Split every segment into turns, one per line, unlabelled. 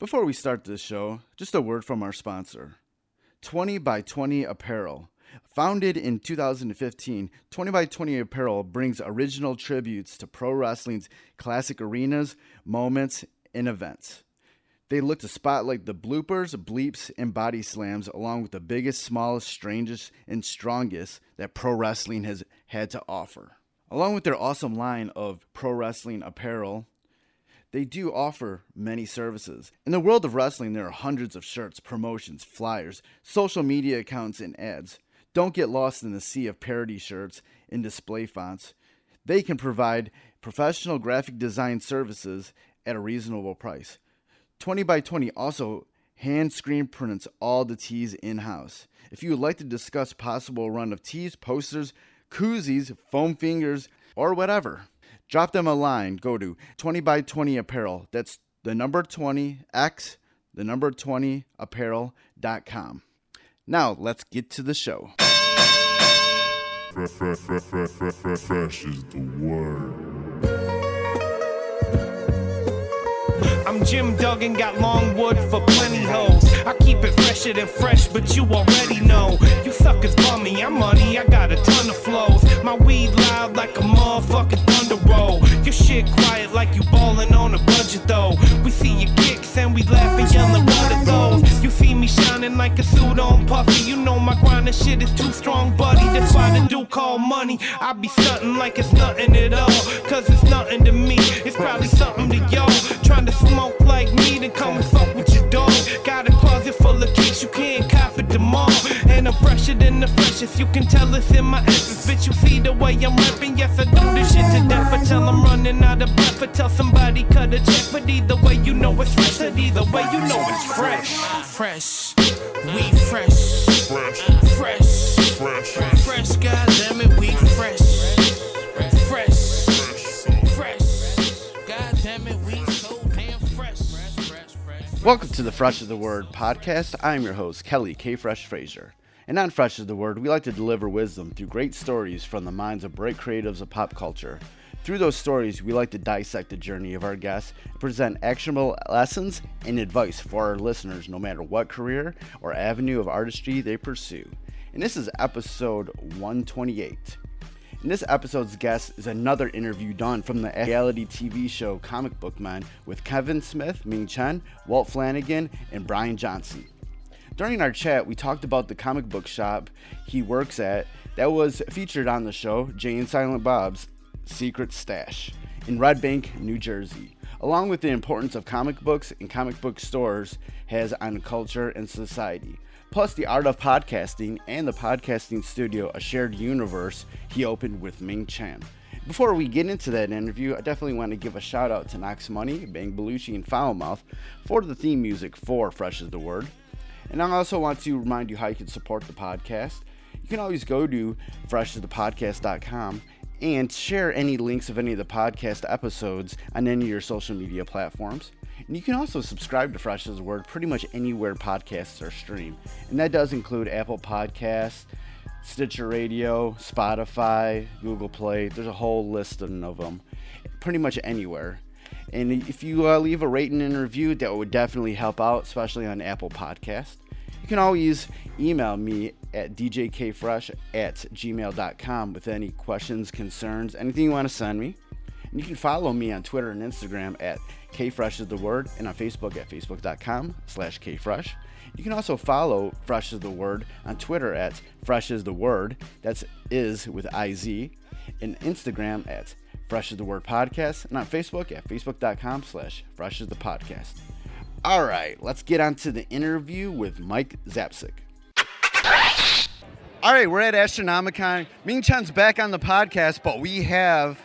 Before we start this show, just a word from our sponsor, 20 by 20 Apparel. Founded in 2015, 20 by 20 Apparel brings original tributes to pro wrestling's classic arenas, moments, and events. They look to spotlight the bloopers, bleeps, and body slams along with the biggest, smallest, strangest, and strongest that pro wrestling has had to offer. Along with their awesome line of pro wrestling apparel, they do offer many services. In the world of wrestling, there are hundreds of shirts, promotions, flyers, social media accounts, and ads. Don't get lost in the sea of parody shirts and display fonts. They can provide professional graphic design services at a reasonable price. 20 by 20 also hand screen prints all the tees in-house. If you would like to discuss possible run of tees, posters, koozies, foam fingers, or whatever, drop them a line. Go to 20 by 20 Apparel. That's the number 20x, the number 20 apparel.com. Now, let's get to the show.
Fresh is the word.
I'm Jim Duggan, got long wood for plenty hoes. I keep it fresher than fresh, but you already know. You suckers bummy, I'm money, I got a ton of flows. My weed loud like a motherfucking thunder roll. Your shit quiet like you ballin' on a budget though. We see your kicks and we laugh and yellin' what are those. You see me shining like a suit on puffy. You know my grindin' shit is too strong, buddy. That's why the dude call money. I be stuntin' like it's nothing at all. Cause it's nothing to me, it's probably something to y'all. Trying to smoke like me, then come and fuck with your dog. Got a closet full of kicks, you can't cop it tomorrow. And I'm fresher than the freshest, you can tell it's in my essence. Bitch, you see the way I'm rapping, yes I do this shit to death. Until I'm running out of breath, or tell somebody cut a check. But either way you know it's fresh, and either way you know it's fresh. Fresh, we fresh. Fresh, fresh, goddammit, we fresh.
Welcome to the Fresh is the Word podcast. I'm your host, Kelly K. Fresh Frazier. And on Fresh is the Word, we like to deliver wisdom through great stories from the minds of bright creatives of pop culture. Through those stories, we like to dissect the journey of our guests and present actionable lessons and advice for our listeners, no matter what career or avenue of artistry they pursue. And this is episode 128. And this episode's guest is another interview done from the reality TV show Comic Book Man with Kevin Smith, Ming Chen, Walt Flanagan, and Brian Johnson. During our chat, we talked about the comic book shop he works at that was featured on the show, Jay and Silent Bob's Secret Stash in Red Bank, New Jersey, along with the importance of comic books and comic book stores has on culture and society. Plus the art of podcasting and the podcasting studio, A Shared Universe, he opened with Ming Chen. Before we get into that interview, I definitely want to give a shout out to Knox Money, Bang Belushi, and Foulmouth for the theme music for Fresh is the Word. And I also want to remind you how you can support the podcast. You can always go to freshasthepodcast.com and share any links of any of the podcast episodes on any of your social media platforms. And you can also subscribe to Fresh is the Word pretty much anywhere podcasts are streamed. And that does include Apple Podcasts, Stitcher Radio, Spotify, Google Play. There's a whole list of them, pretty much anywhere. And if you leave a rating and review, that would definitely help out, especially on Apple Podcasts. You can always email me at djkfresh@gmail.com with any questions, concerns, anything you want to send me. And you can follow me on Twitter and Instagram at KFreshIsTheWord and on Facebook at facebook.com/KFresh. You can also follow Fresh is the Word on Twitter at Fresh is the Word. That's is with IZ. And Instagram at Fresh is the Word Podcast. And on Facebook at facebook.com/Fresh is the Podcast. All right, let's get on to the interview with Mike Zapcic. All right, we're at Astronomicon. Ming Chen's back on the podcast, but we have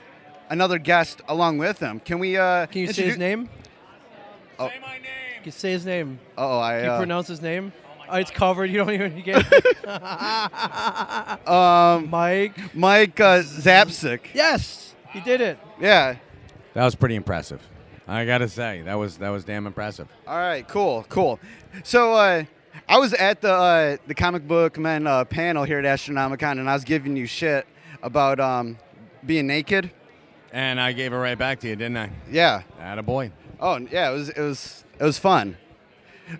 another guest along with him. Can we
Can you say his name?
Oh.
Say my name. Can you say his name?
Oh,
Can you pronounce his name? Oh, it's covered. You don't even get Mike
Zapcic.
Yes, he did it.
Yeah.
That was pretty impressive. I gotta say, that was damn impressive.
All right, cool. So I was at the Comic Book Men panel here at Astronomicon, and I was giving you shit about being naked.
And I gave it right back to you, didn't I?
Yeah.
Attaboy.
Oh yeah, it was fun.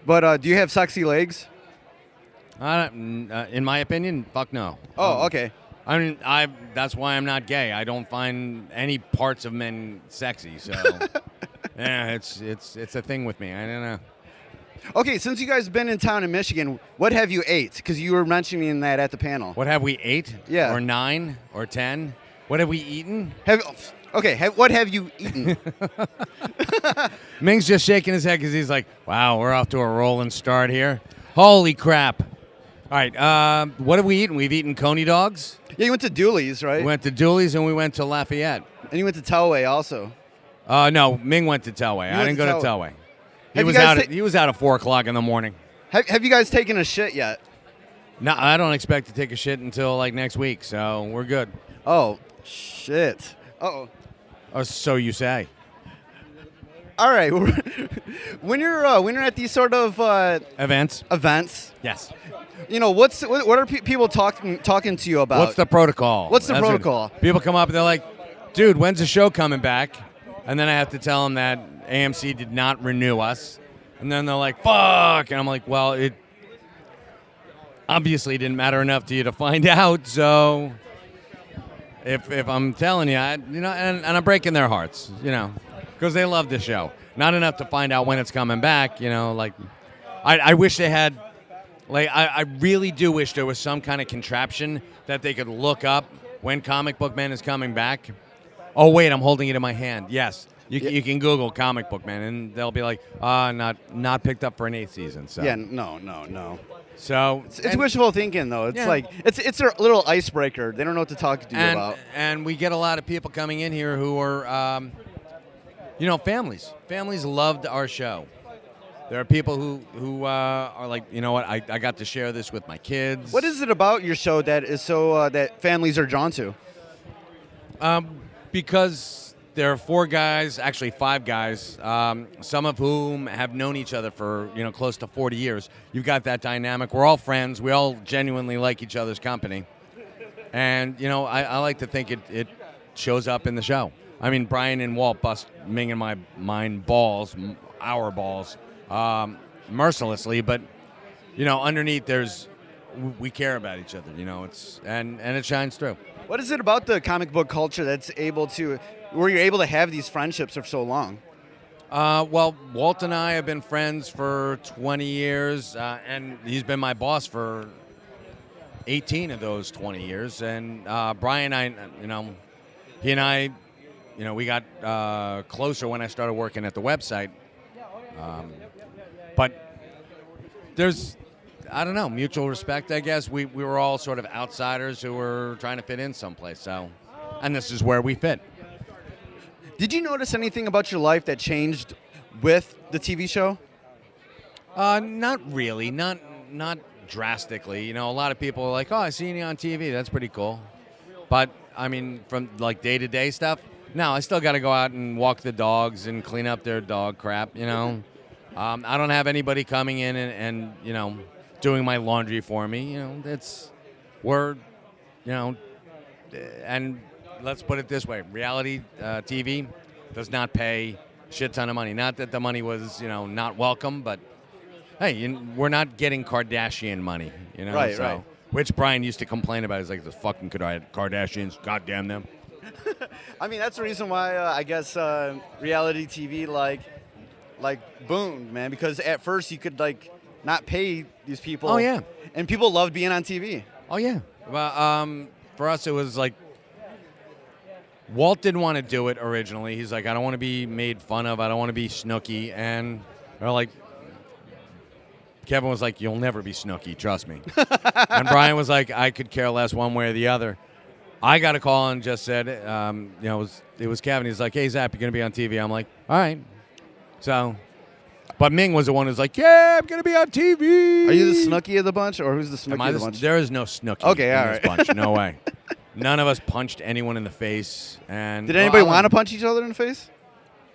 But do you have sexy legs?
In my opinion, fuck no.
Oh, okay.
I mean, that's why I'm not gay. I don't find any parts of men sexy. So, yeah, it's a thing with me. I don't know.
Okay, since you guys have been in town in Michigan, what have you ate? Because you were mentioning that at the panel.
What have we ate?
Yeah.
Or 9 or 10? What have we eaten?
What have you eaten?
Ming's just shaking his head because he's like, wow, we're off to a rolling start here. Holy crap. All right, what have we eaten? We've eaten Coney dogs.
Yeah, you went to Dooley's, right?
We went to Dooley's and we went to Lafayette.
And you went to Telway also.
No, Ming went to Telway. I didn't go to Telway. He was out at 4 o'clock in the morning.
Have you guys taken a shit yet?
No, I don't expect to take a shit until like next week, so we're good.
Oh, shit. Uh-oh.
Oh, so you say.
All right. When you're at these sort of
Events? Yes.
You know, what are people talking to you about?
What's the protocol?
What's the protocol?
People come up and they're like, dude, when's the show coming back? And then I have to tell them that AMC did not renew us. And then they're like, fuck. And I'm like, well, it obviously didn't matter enough to you to find out. So if I'm telling you, and I'm breaking their hearts, because they love the show. Not enough to find out when it's coming back, like I wish they had, like, I really do wish there was some kind of contraption that they could look up when Comic Book Man is coming back. Oh, wait, I'm holding it in my hand. Yes. You can Google Comic Book Man, and they'll be like, not picked up for an 8th season. So.
Yeah, no.
So
it's wishful thinking, though. It's like it's a little icebreaker. They don't know what to talk to you about.
And we get a lot of people coming in here who are, families. Families loved our show. There are people who are like, you know what, I got to share this with my kids.
What is it about your show that is so that families are drawn to?
Because there are 4 guys, actually 5 guys, some of whom have known each other for, close to 40 years. You've got that dynamic. We're all friends. We all genuinely like each other's company. And, I like to think it shows up in the show. I mean, Brian and Walt bust Ming and my mind balls, our balls, mercilessly. But, underneath we care about each other, and it shines through.
What is it about the comic book culture where you're able to have these friendships for so long?
Well, Walt and I have been friends for 20 years, and he's been my boss for 18 of those 20 years. And Brian, he and I, we got closer when I started working at the website. But there's, I don't know, mutual respect, I guess. We were all sort of outsiders who were trying to fit in someplace. So, and this is where we fit.
Did you notice anything about your life that changed with the TV show?
Not really. Not drastically. A lot of people are like, oh, I seen you on TV. That's pretty cool. But, I mean, from like day-to-day stuff, no, I still got to go out and walk the dogs and clean up their dog crap, I don't have anybody coming in and doing my laundry for me. And let's put it this way. Reality TV does not pay a shit ton of money. Not that the money was, not welcome, but, hey, we're not getting Kardashian money,
Right.
Which Brian used to complain about. He's like, the fucking Kardashians, goddamn them.
I mean, that's the reason why I guess reality TV boomed, man, because at first you could, not pay these people.
Oh, yeah.
And people loved being on TV.
Oh, yeah. Well, for us, it was like, Walt didn't want to do it originally. He's like, I don't want to be made fun of. I don't want to be Snooki. And they're like, Kevin was like, you'll never be Snooki, trust me. And Brian was like, I could care less one way or the other. I got a call and just said, it was Kevin. He's like, hey, Zap, you're going to be on TV. I'm like, all right. So, but Ming was the one who's like, yeah, I'm going to be on TV.
Are you the Snooki of the bunch, or who's the Snooki of the bunch?
There is no Snooki
in
this bunch. No way. None of us punched anyone in the face. And
did anybody want to punch each other in the face?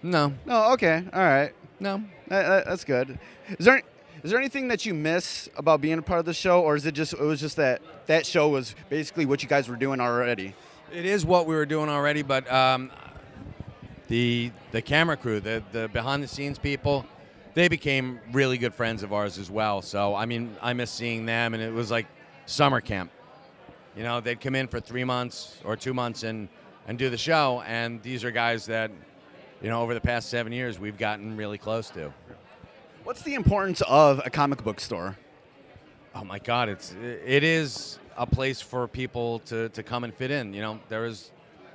No.
No, okay. All right.
No.
That's good. Is there anything that you miss about being a part of the show, or is it was just that show was basically what you guys were doing already?
It is what we were doing already, but the camera crew, the behind the scenes people, they became really good friends of ours as well. So, I mean, I miss seeing them, and it was like summer camp. You know, they'd come in for 3 months or 2 months and do the show, and these are guys that, you know, over the past 7 years, we've gotten really close to.
What's the importance of a comic book store?
Oh my God, it is a place for people to come and fit in. You know,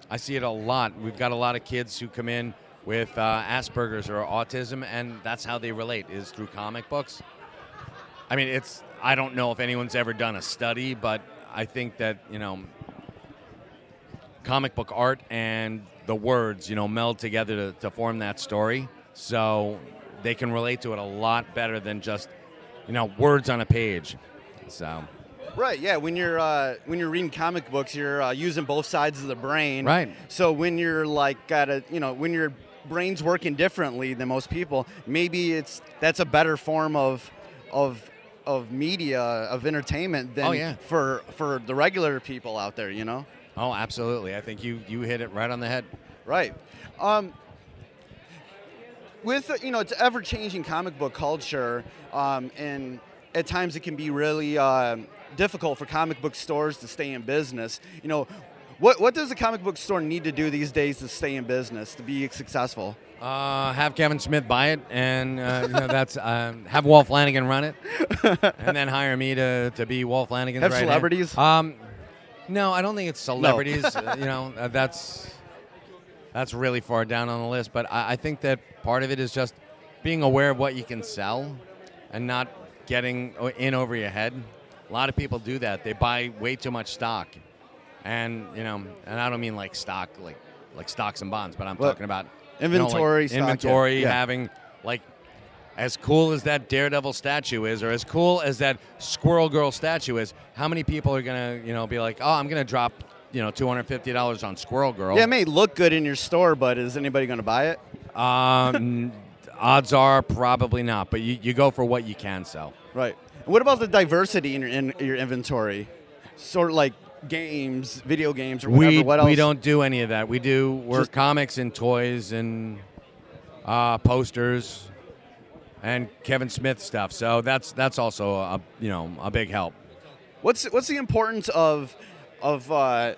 I see it a lot. We've got a lot of kids who come in with Asperger's or autism, and that's how they relate, is through comic books. I mean, I don't know if anyone's ever done a study, but I think that, you know, comic book art and the words, you know, meld together to form that story. So they can relate to it a lot better than just, you know, words on a page. So.
Right, yeah. When you're reading comic books, you're using both sides of the brain.
Right.
So when you're like when your brain's working differently than most people, maybe that's a better form of media, of entertainment than for the regular people out there, you know?
Oh, absolutely. I think you hit it right on the head.
Right. With it's ever-changing comic book culture, and at times it can be really difficult for comic book stores to stay in business. You know, what does a comic book store need to do these days to stay in business, to be successful?
Have Kevin Smith buy it, and that's have Walt Flanagan run it, and then hire me to be Walt Flanagan's
Have
right
celebrities?
hand. No, I don't think it's celebrities. No. That's really far down on the list. But I think that part of it is just being aware of what you can sell and not getting in over your head. A lot of people do that. They buy way too much stock. And, and I don't mean like stock, like stocks and bonds, but I'm talking about
inventory,
inventory, having like as cool as that Daredevil statue is, or as cool as that Squirrel Girl statue is, how many people are going to, be like, oh, I'm going to drop, $250 on Squirrel Girl.
Yeah, it may look good in your store, but is anybody going to buy it?
Odds are probably not, but you go for what you can sell.
Right. What about the diversity in your inventory? Sort of like games, video games, or whatever. What else?
We don't do any of that. We're comics and toys and posters and Kevin Smith stuff. So that's also a big help.
What's the importance of the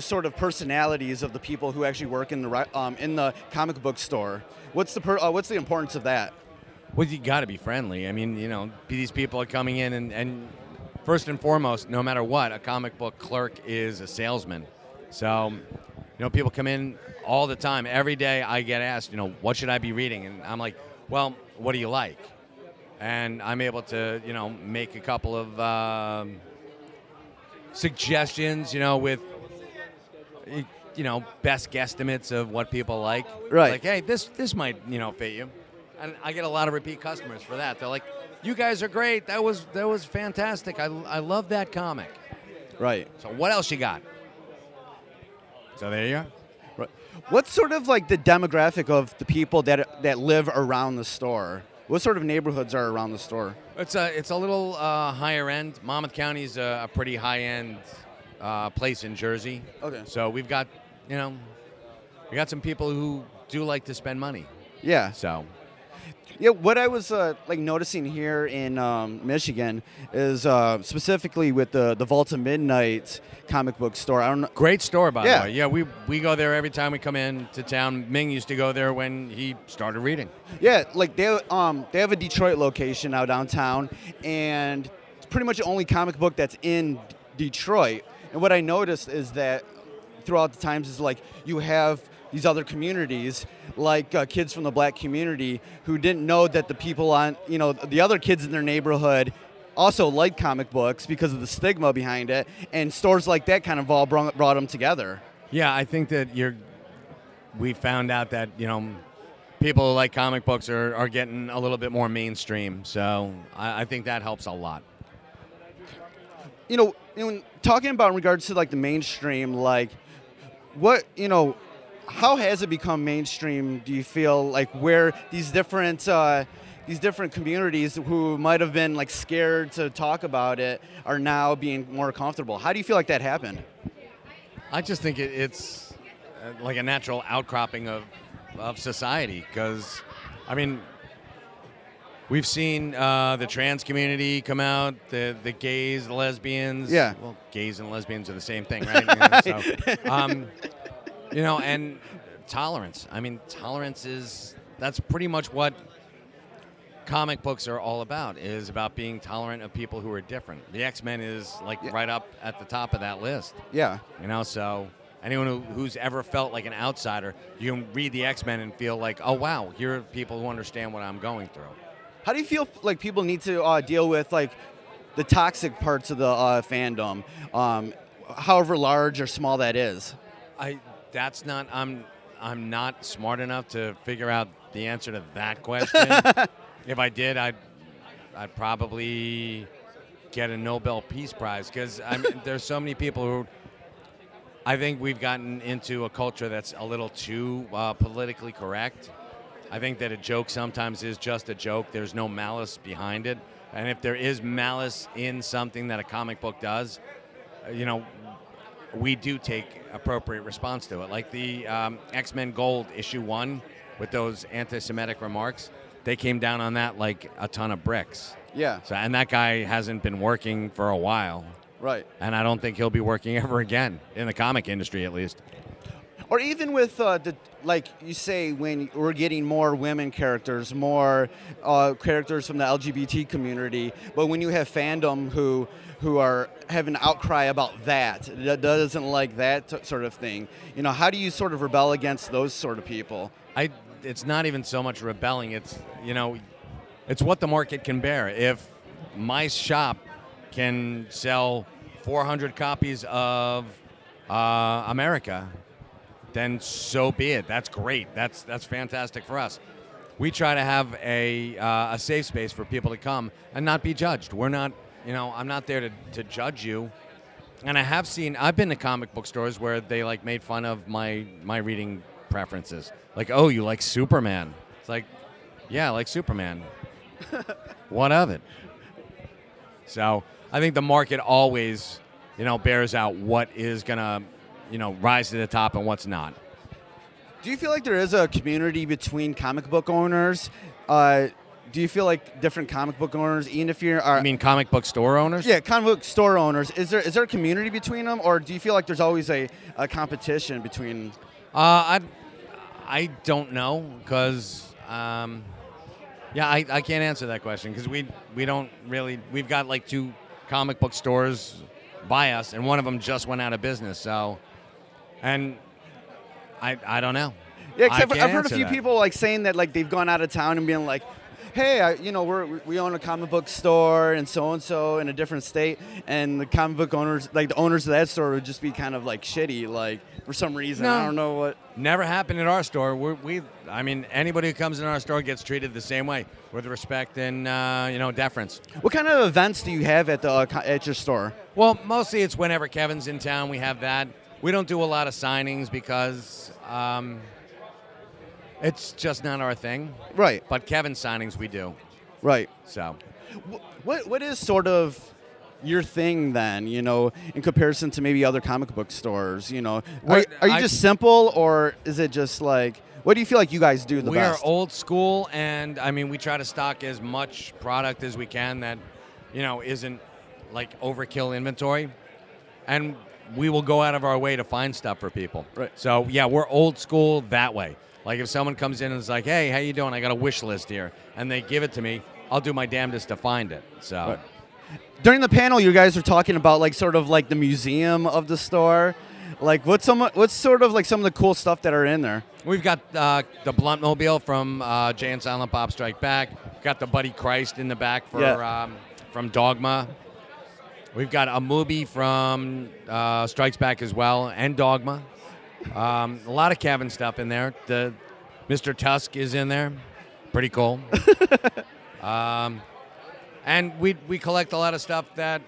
sort of personalities of the people who actually work in the comic book store? What's the importance of that?
Well, you got to be friendly. I mean, these people are coming in and first and foremost, no matter what, a comic book clerk is a salesman. So, people come in all the time. Every day I get asked, what should I be reading? And I'm like, well, what do you like? And I'm able to, make a couple of suggestions, with, best guesstimates of what people like.
Right.
Like, hey, this might, fit you. And I get a lot of repeat customers for that. They're like, you guys are great. That was fantastic. I love that comic.
Right.
So what else you got? So there you are.
Right. What's sort of like the demographic of the people that live around the store? What sort of neighborhoods are around the store?
It's a little higher end. Monmouth County is a pretty high end place in Jersey.
Okay.
So we've got we got some people who do like to spend money.
Yeah.
So.
Yeah, what I was noticing here in Michigan is specifically with the Vault of Midnight comic book store. I don't know.
Great store, by the way. Yeah, we go there every time we come into town. Ming used to go there when he started reading.
Yeah, like they have a Detroit location now downtown, and it's pretty much the only comic book that's in Detroit. And what I noticed is that throughout the times is like you have these other communities, like kids from the black community who didn't know that the people on, the other kids in their neighborhood also like comic books because of the stigma behind it, and stores like that kind of all brought them together.
Yeah, I think that we found out that, people who like comic books are getting a little bit more mainstream, so I think that helps a lot.
When talking about in regards to like the mainstream, like what, how has it become mainstream, do you feel, like where these different communities who might have been like scared to talk about it are now being more comfortable? How do you feel like that happened?
I just think it's like a natural outcropping of society because, I mean, We've seen the trans community come out, the gays, the lesbians.
Yeah.
Well, gays and lesbians are the same thing, right? And tolerance. I mean, that's pretty much what comic books are all about, is about being tolerant of people who are different. The X-Men is right up at the top of that list.
Yeah.
So anyone who's ever felt like an outsider, you can read the X-Men and feel like, oh, wow, here are people who understand what I'm going through.
How do you feel like people need to deal with like the toxic parts of the fandom, however large or small that is?
I'm not smart enough to figure out the answer to that question. If I did, I'd probably get a Nobel Peace Prize, because there's so many people who. I think we've gotten into a culture that's a little too politically correct. I think that a joke sometimes is just a joke. There's no malice behind it. And if there is malice in something that a comic book does, we do take appropriate response to it. Like the X-Men Gold issue 1 with those anti-Semitic remarks, they came down on that like a ton of bricks.
Yeah.
So, and that guy hasn't been working for a while.
Right.
And I don't think he'll be working ever again, in the comic industry at least.
Or even with, like you say, when we're getting more women characters, more characters from the LGBT community, but when you have fandom who are having an outcry about that doesn't like that sort of thing, how do you sort of rebel against those sort of people?
It's not even so much rebelling. It's, it's what the market can bear. If my shop can sell 400 copies of America, then so be it. That's great. That's fantastic for us. We try to have a safe space for people to come and not be judged. We're not, I'm not there to judge you. And I've been to comic book stores where they made fun of my reading preferences. Like, oh, you like Superman? It's like, yeah, I like Superman. What of it? So I think the market always, bears out what is gonna, rise to the top and what's not.
Do you feel like there is a community between comic book owners? Do you feel like different comic book owners, even if you're...
You mean comic book store owners?
Yeah, comic book store owners. Is there a community between them, or do you feel like there's always a competition between...
I don't know, because... I can't answer that question, because we don't really... We've got 2 comic book stores by us, and one of them just went out of business, so... And I don't know.
Yeah, except I've heard a few people saying that they've gone out of town and being like, hey, we own a comic book store and so in a different state, and the comic book owners, the owners of that store would just be kind of shitty, for some reason.
No,
I don't know what.
Never happened at our store. Anybody who comes in our store gets treated the same way, with respect and deference.
What kind of events do you have at your store?
Well, mostly it's whenever Kevin's in town. We have that. We don't do a lot of signings because it's just not our thing.
Right.
But Kevin's signings we do.
Right.
So,
what is sort of your thing then? In comparison to maybe other comic book stores. Are you just simple, or is it just what do you feel like you guys do the best?
We are old school, and we try to stock as much product as we can that isn't overkill inventory, and we will go out of our way to find stuff for people.
Right.
So, yeah, we're old school that way. If someone comes in and is like, hey, how you doing? I got a wish list here. And they give it to me, I'll do my damnedest to find it. So,
right. During the panel, you guys were talking about, the museum of the store. What's sort of some of the cool stuff that are in there?
We've got the Bluntmobile from Jay and Silent Bob Strike Back. We've got the Buddy Christ in the back from Dogma. We've got a movie from Strikes Back as well, and Dogma. A lot of Kevin stuff in there. The Mr. Tusk is in there. Pretty cool. And we collect a lot of stuff that,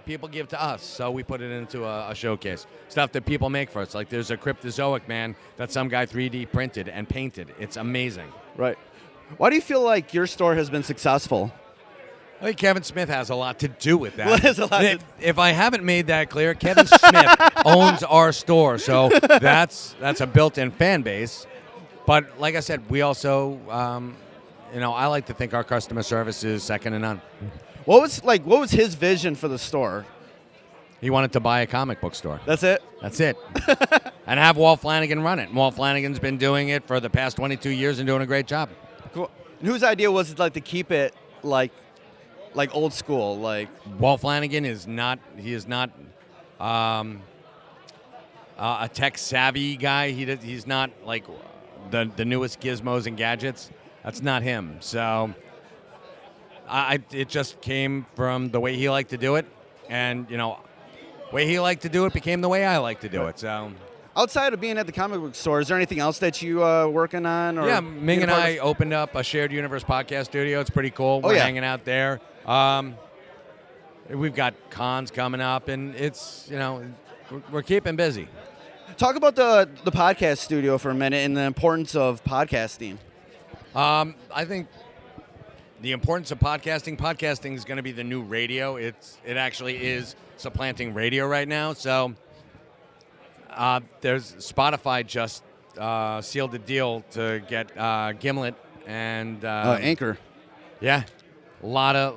people give to us. So we put it into a showcase. Stuff that people make for us. There's a Cryptozoic man that some guy 3D printed and painted. It's amazing.
Right. Why do you feel like your store has been successful?
I think Kevin Smith has a lot to do with that.
Well,
if I haven't made that clear, Kevin Smith owns our store, so that's a built-in fan base. But like I said, we also I like to think our customer service is second to none.
What was his vision for the store?
He wanted to buy a comic book store.
That's it?
That's it. And have Walt Flanagan run it. And Walt Flanagan's been doing it for the past 22 years and doing a great job.
Cool. And whose idea was it, like, to keep it like old school? Like,
Walt Flanagan is not a tech savvy guy. He's not like the newest gizmos and gadgets. That's not him. So it just came from the way he liked to do it, and way he liked to do it became the way I like to do it. So
outside of being at the comic book store, is there anything else that you working on? Or
yeah, Ming and I opened up a shared universe podcast studio. It's pretty cool. We're hanging out there. We've got cons coming up, and it's we're keeping busy.
Talk about the podcast studio for a minute and the importance of podcasting.
I think the importance of podcasting is going to be the new radio. It actually is supplanting radio right now. So there's Spotify just sealed a deal to get Gimlet and
Anchor.
Yeah, a lot of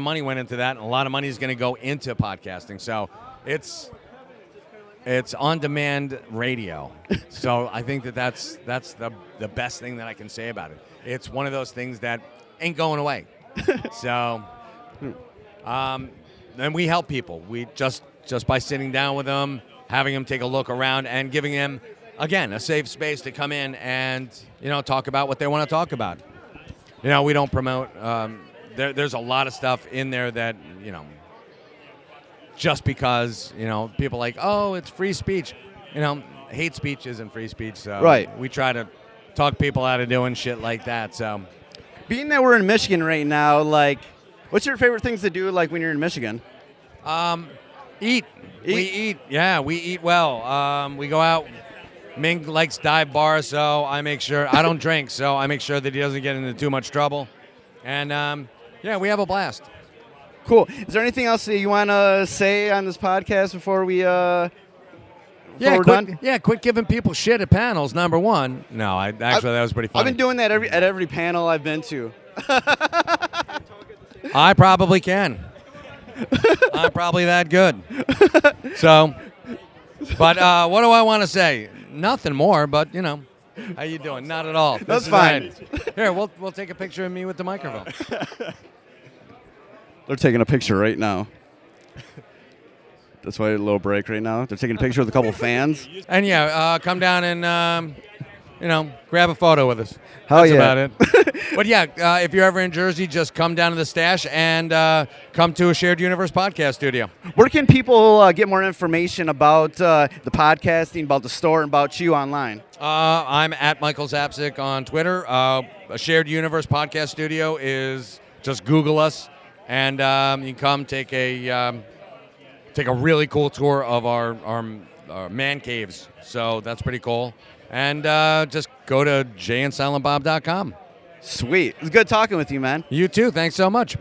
money went into that, and a lot of money is going to go into podcasting. So it's on-demand radio. So I think that's the best thing that I can say about it. It's one of those things that ain't going away. So, and we help people. We just by sitting down with them, having them take a look around, and giving them, again, a safe space to come in and talk about what they want to talk about. We don't promote. There's a lot of stuff in there that just because people like, oh, it's free speech. Hate speech isn't free speech. So
right.
We try to talk people out of doing shit like that. So,
being that we're in Michigan right now, like, what's your favorite things to do, like, when you're in Michigan?
Eat. We eat. Yeah, we eat well. We go out. Ming likes dive bars, so I make sure I don't drink, so I make sure that he doesn't get into too much trouble. And we have a blast.
Cool. Is there anything else that you want to say on this podcast before we we're done?
Yeah, quit giving people shit at panels, number one. No, that was pretty funny.
I've been doing that at every panel I've been to.
I probably can. I'm probably that good. So, but what do I want to say? Nothing more, but, how you doing? Not at all.
That's fine.
Here, we'll take a picture of me with the microphone.
They're taking a picture right now. That's why a little break right now. They're taking a picture with a couple fans.
And come down and grab a photo with us.
That's
about it. But if you're ever in Jersey, just come down to the stash and come to a Shared Universe podcast studio.
Where can people get more information about the podcasting, about the store, and about you online?
I'm at Michael Zapcic on Twitter. A Shared Universe podcast studio is just Google us. And you can come take a really cool tour of our man caves. So that's pretty cool. And just go to jayandsilentbob.com.
Sweet. It was good talking with you, man.
You too. Thanks so much.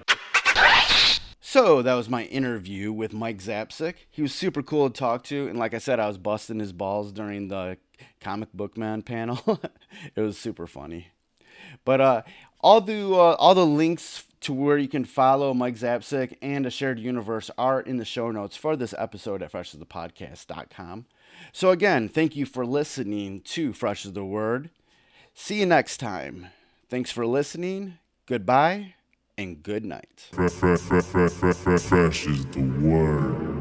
So that was my interview with Mike Zapcic. He was super cool to talk to. And like I said, I was busting his balls during the Comic Book Man panel. It was super funny. But all the links to where you can follow Mike Zapcic and A Shared Universe are in the show notes for this episode at freshasthepodcast.com. So again, thank you for listening to Fresh as the Word. See you next time. Thanks for listening. Goodbye and good night.
Fresh is the word.